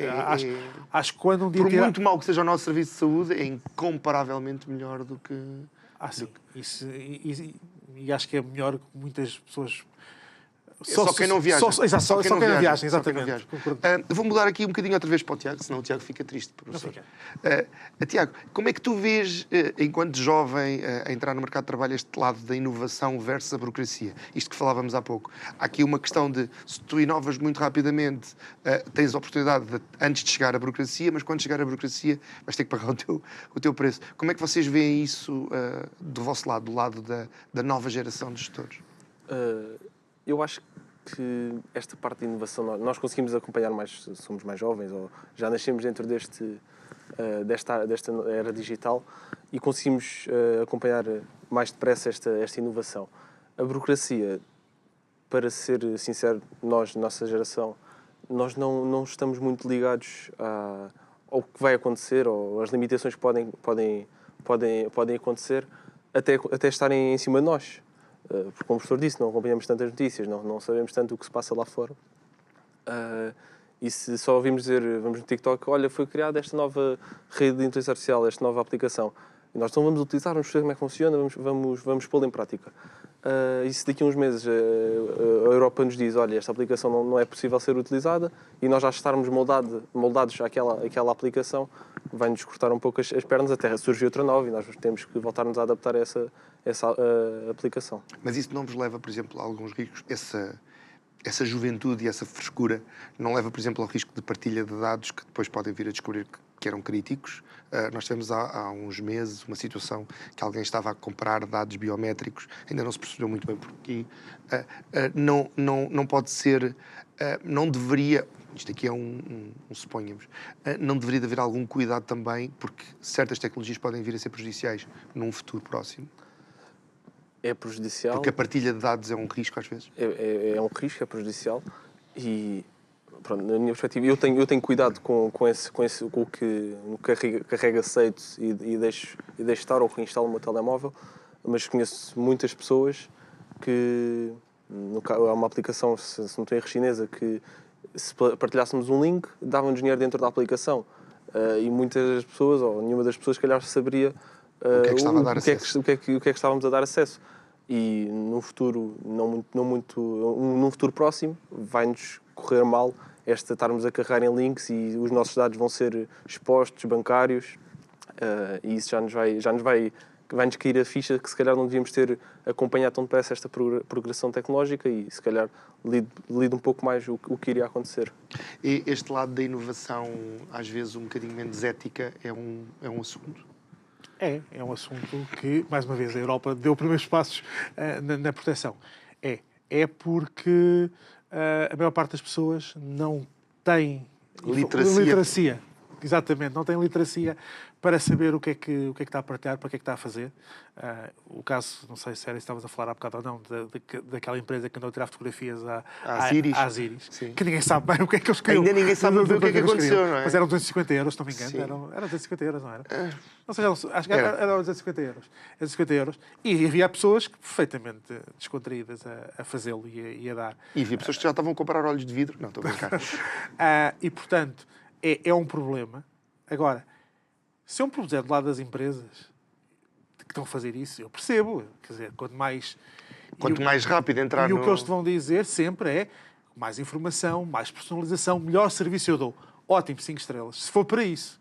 Acho que quando um dia... Por muito mal que seja o nosso serviço de saúde, é incomparavelmente melhor do que... sim. Isso, e acho que é melhor que muitas pessoas Só quem não viaja. Só quem não viaja, exatamente. Vou mudar aqui um bocadinho outra vez para o Tiago, senão o Tiago fica triste, professor. Tiago, como é que tu vês, enquanto jovem, a entrar no mercado de trabalho, este lado da inovação versus a burocracia? Isto que falávamos há pouco. Há aqui uma questão de, se tu inovas muito rapidamente, tens a oportunidade de, antes de chegar à burocracia, mas quando chegar à burocracia vais ter que pagar o teu preço. Como é que vocês veem isso do vosso lado, do lado da nova geração de gestores? Eu acho que esta parte de inovação, nós conseguimos acompanhar mais, somos mais jovens, ou já nascemos dentro desta era digital e conseguimos acompanhar mais depressa esta inovação. A burocracia, para ser sincero, nós, nossa geração, nós não estamos muito ligados ao que vai acontecer, ou às limitações que podem acontecer, até estarem em cima de nós. Porque, como o professor disse, não acompanhamos tantas notícias, não sabemos tanto o que se passa lá fora. E se só ouvimos dizer, vamos no TikTok, olha, foi criada esta nova rede de inteligência artificial, esta nova aplicação. E nós então vamos utilizar, vamos ver como é que funciona, vamos pô-la em prática. E se daqui a uns meses a Europa nos diz, olha, esta aplicação não é possível ser utilizada, e nós já estarmos moldados àquela aplicação, vai-nos cortar um pouco as pernas até surgir outra nova e nós temos que voltar-nos a adaptar a essa aplicação. Mas isso não vos leva, por exemplo, a alguns riscos? Essa juventude e essa frescura não leva, por exemplo, ao risco de partilha de dados que depois podem vir a descobrir que eram críticos? Nós tivemos há uns meses uma situação que alguém estava a comprar dados biométricos, ainda não se percebeu muito bem porquê. Não pode ser, não deveria, isto aqui é suponhamos, não deveria haver algum cuidado também, porque certas tecnologias podem vir a ser prejudiciais num futuro próximo? É prejudicial. Porque a partilha de dados é um risco às vezes? É um risco, é prejudicial e, pronto, na minha perspectiva, eu tenho cuidado com o que carrega aceitos e deixo estar ou reinstalo o meu telemóvel, mas conheço muitas pessoas que, há uma aplicação, se não estou erro, chinesa, que se partilhássemos um link, davam-nos dinheiro dentro da aplicação e muitas pessoas, ou nenhuma das pessoas, se calhar saberia o que é que estava a dar acesso. O que é que estávamos a dar acesso. E num futuro num futuro próximo vai-nos correr mal estarmos a carregar em links e os nossos dados vão ser expostos, bancários, e isso vai-nos cair a ficha que se calhar não devíamos ter acompanhado tão depressa esta progressão tecnológica e se calhar lido um pouco mais o que iria acontecer. E este lado da inovação, às vezes um bocadinho menos ética, é um assunto? É um assunto que, mais uma vez, a Europa deu primeiros passos na proteção. É porque a maior parte das pessoas não tem literacia. Exatamente, não tem literacia para saber o que é que está a partilhar, para o que é que está a fazer. O caso, não sei se era isso que estavas a falar há bocado ou não, daquela empresa que andou a tirar fotografias à Ziris, que ninguém sabe bem o que é que eles queriam. Ainda ninguém sabe o que é que aconteceu, não é? Mas eram 250 euros, se não me engano. Eram 250 euros, não era? Não sei, acho que eram 250 euros. 250 euros. E havia pessoas perfeitamente descontraídas a fazê-lo e a dar. E havia pessoas que já estavam a comprar olhos de vidro. Não, estou a brincar. E, portanto, é um problema. Agora, se é um problema do lado das empresas que estão a fazer isso, eu percebo. Quer dizer, quanto mais rápido entrar o que eles te vão dizer sempre é mais informação, mais personalização, melhor serviço eu dou. Ótimo, 5 estrelas. Se for para isso.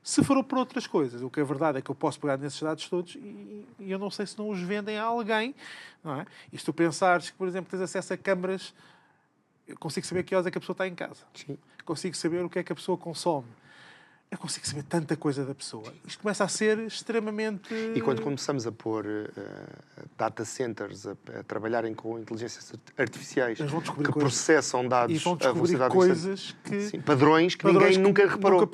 Se for para outras coisas, o que é verdade é que eu posso pegar nesses dados todos e eu não sei se não os vendem a alguém. Não é? E se tu pensares que, por exemplo, tens acesso a câmaras, eu consigo saber que horas é que a pessoa está em casa. Sim. Consigo saber o que é que a pessoa consome. Eu consigo saber tanta coisa da pessoa. Isto começa a ser extremamente... E quando começamos a pôr data centers a trabalharem com inteligências artificiais que processam dados e vão descobrir coisas que... Sim, padrões que ninguém nunca reparou.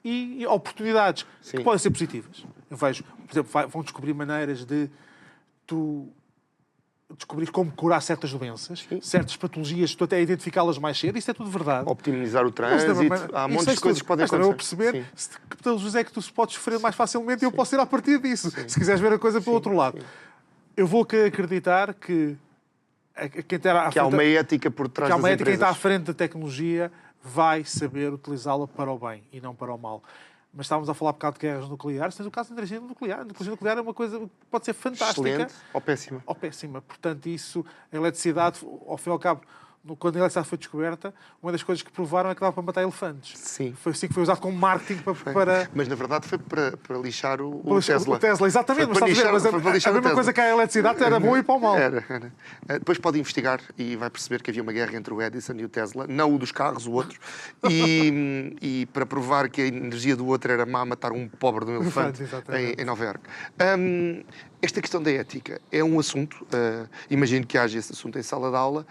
E oportunidades que podem ser positivas. Eu vejo, por exemplo, vão descobrir maneiras de tu descobrir como curar certas doenças, certas patologias, tu até identificá-las mais cedo, isso é tudo verdade. Optimizar o trânsito, há montes de coisas que podem acontecer. Mas perceber que patologias é que tu podes sofrer mais facilmente e eu posso ir a partir disso, se quiseres ver a coisa pelo outro lado. Eu vou acreditar que há uma ética por trás das empresas. Que há uma ética, quem está à frente da tecnologia vai saber utilizá-la para o bem e não para o mal. Mas estávamos a falar um bocado de guerras nucleares, tens o caso da energia nuclear. A energia nuclear é uma coisa que pode ser fantástica. Excelente ou péssima? Ou péssima. Portanto, isso, a eletricidade, ao fim e ao cabo, quando a eletricidade foi descoberta, uma das coisas que provaram é que dava para matar elefantes. Sim. Foi assim que foi usado como marketing para... Mas, na verdade, foi para lixar o Tesla. O Tesla, exatamente. Foi para lixar, mas foi para lixar a mesma o coisa Tesla. que a eletricidade era bom e para o mal. Era. Depois pode investigar e vai perceber que havia uma guerra entre o Edison e o Tesla, não o dos carros, o outro, e para provar que a energia do outro era má, matar um pobre de um elefante em Nova Iorque. Esta questão da ética é um assunto, imagino que haja esse assunto em sala de aula,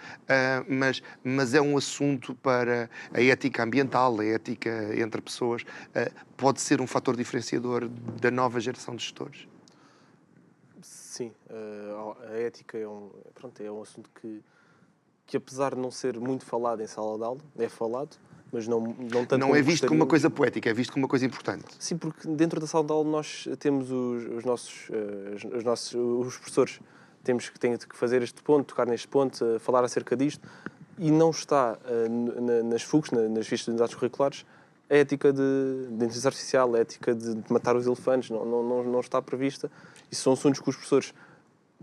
mas é um assunto para a ética ambiental, a ética entre pessoas, pode ser um fator diferenciador da nova geração de gestores? Sim, a ética é um assunto que, apesar de não ser muito falado em sala de aula, é falado, mas não tanto. Não é visto como uma coisa poética, é visto como uma coisa importante. Sim, porque dentro da sala de aula nós temos os professores têm que fazer este ponto, tocar neste ponto, falar acerca disto, e não está nas FUCs, nas fichas de unidades curriculares, a ética de inteligência artificial, a ética de matar os elefantes, não está prevista. Isso são assuntos que os professores,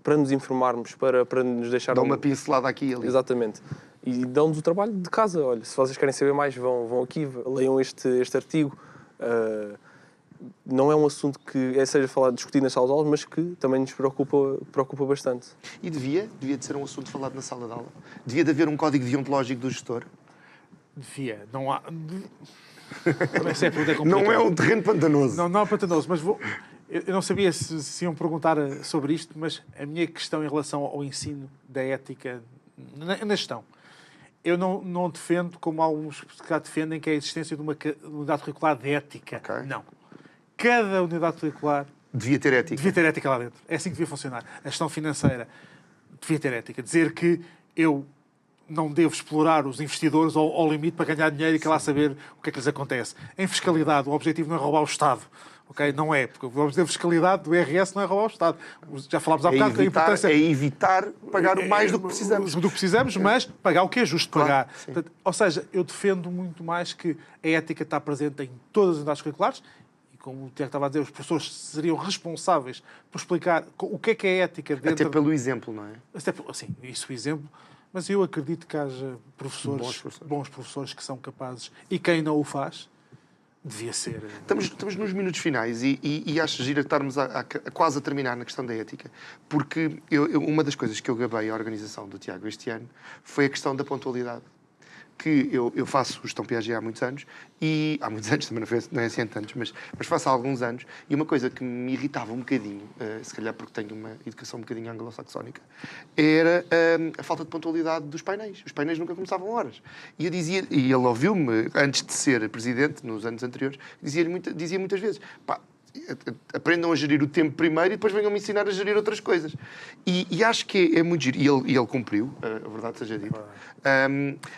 para nos informarmos, para nos deixar... Dá uma pincelada aqui e ali. Exatamente. E dão-nos o trabalho de casa. Olha, se vocês querem saber mais, vão aqui, leiam este artigo. Não é um assunto que seja falado, discutido nas salas de aulas, mas que também nos preocupa bastante. E devia de ser um assunto falado na sala de aula? Devia de haver um código deontológico do gestor? Devia. Não há... Também sei, é não é um terreno pantanoso. Não é pantanoso, mas eu não sabia se iam perguntar sobre isto, mas a minha questão em relação ao ensino da ética na gestão. Eu não defendo, como alguns que já defendem, que é a existência de uma unidade curricular de ética. Okay. Não. Cada unidade curricular devia ter ética. Devia ter ética lá dentro. É assim que devia funcionar. A gestão financeira devia ter ética. Dizer que eu não devo explorar os investidores ao limite para ganhar dinheiro e que lá saber o que é que lhes acontece. Em fiscalidade, o objetivo não é roubar o Estado. Okay? Não é, porque o objetivo da fiscalidade do IRS não é roubar o Estado. Já falámos há bocado que a importância é evitar pagar mais do que precisamos. Do que precisamos, mas pagar o que é justo pagar. Claro, portanto, ou seja, eu defendo muito mais que a ética está presente em todas as unidades curriculares e, como o Tiago estava a dizer, os professores seriam responsáveis por explicar o que é ética dentro... Até pelo exemplo, não é? Sim, isso o exemplo. Mas eu acredito que haja bons professores que são capazes, e quem não o faz, devia ser... Estamos nos minutos finais e acho giro estarmos quase a terminar na questão da ética, porque uma das coisas que eu gabei a organização do Tiago este ano foi a questão da pontualidade. Que eu faço gestão Piaget há muitos anos, e há muitos anos, também não é assim há tantos, mas faço há alguns anos, e uma coisa que me irritava um bocadinho, se calhar porque tenho uma educação um bocadinho anglo-saxónica, era a falta de pontualidade dos painéis. Os painéis nunca começavam horas. E eu dizia, e ele ouviu-me antes de ser presidente, nos anos anteriores, dizia muitas vezes, pá, aprendam a gerir o tempo primeiro e depois venham-me ensinar a gerir outras coisas. E acho que é muito giro. E ele cumpriu, a verdade seja dita.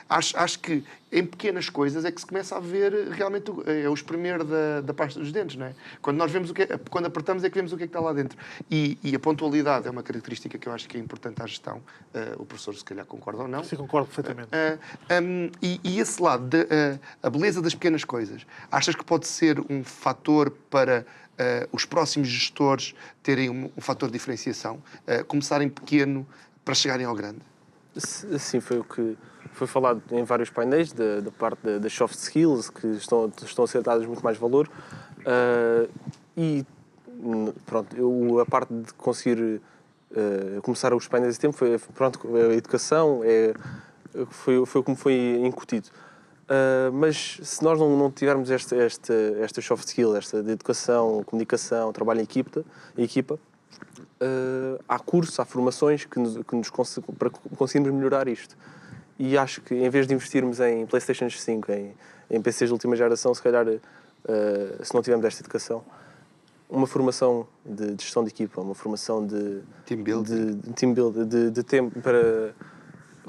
Acho que em pequenas coisas é que se começa a ver realmente o espremer da pasta dos dentes, não é? Quando nós vemos quando apertamos é que vemos o que é que está lá dentro. E a pontualidade é uma característica que eu acho que é importante à gestão. O professor se calhar concorda ou não. Sim, concordo perfeitamente. E esse lado, a beleza das pequenas coisas, achas que pode ser um fator para os próximos gestores terem um fator de diferenciação? Começarem pequeno para chegarem ao grande? Sim, foi o que foi falado em vários painéis, da parte das soft skills, que estão a ser dadas muito mais valor. E pronto, a parte de conseguir começar os painéis esse tempo foi a educação, foi como foi incutido. Mas se nós não tivermos esta soft skill, esta de educação, comunicação, trabalho em equipa, há cursos, há formações para conseguirmos melhorar isto. E acho que em vez de investirmos em PlayStation 5, em PCs de última geração, se calhar, se não tivermos esta educação, uma formação de gestão de equipa, uma formação de team building, de tempo para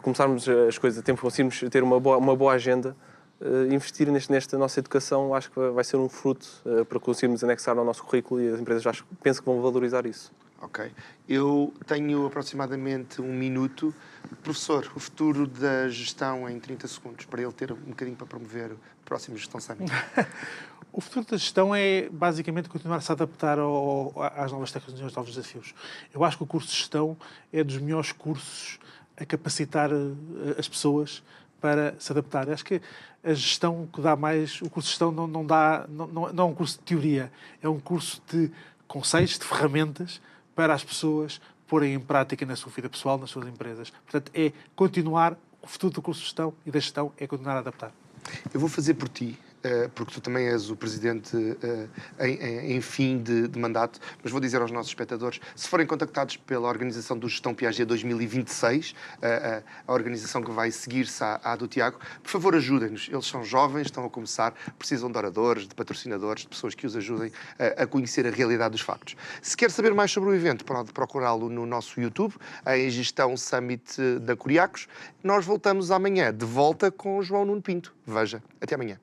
começarmos as coisas a tempo, conseguirmos ter uma boa agenda, investir nesta nossa educação, acho que vai ser um fruto para conseguirmos anexar ao nosso currículo, e as empresas penso que vão valorizar isso. Ok. Eu tenho aproximadamente 1 minuto. Professor, o futuro da gestão em 30 segundos, para ele ter um bocadinho para promover o próximo Gestão Summit. O futuro da gestão é basicamente continuar a se adaptar às novas tecnologias, aos novos desafios. Eu acho que o curso de gestão é dos melhores cursos a capacitar as pessoas para se adaptar. Acho que a gestão que dá mais, o curso de gestão não é um curso de teoria, é um curso de conceitos, de ferramentas para as pessoas porem em prática na sua vida pessoal, nas suas empresas. Portanto, é continuar, o futuro do curso de gestão e da gestão é continuar a adaptar. Eu vou fazer por ti, porque tu também és o presidente em fim de mandato, mas vou dizer aos nossos espectadores, se forem contactados pela organização do Gestão Piaget 2026, a organização que vai seguir-se à do Tiago, por favor ajudem-nos. Eles são jovens, estão a começar, precisam de oradores, de patrocinadores, de pessoas que os ajudem a conhecer a realidade dos factos. Se quer saber mais sobre o evento, pode procurá-lo no nosso YouTube, em Gestão Summit da Curiacos. Nós voltamos amanhã, de volta com o João Nuno Pinto. Veja, até amanhã.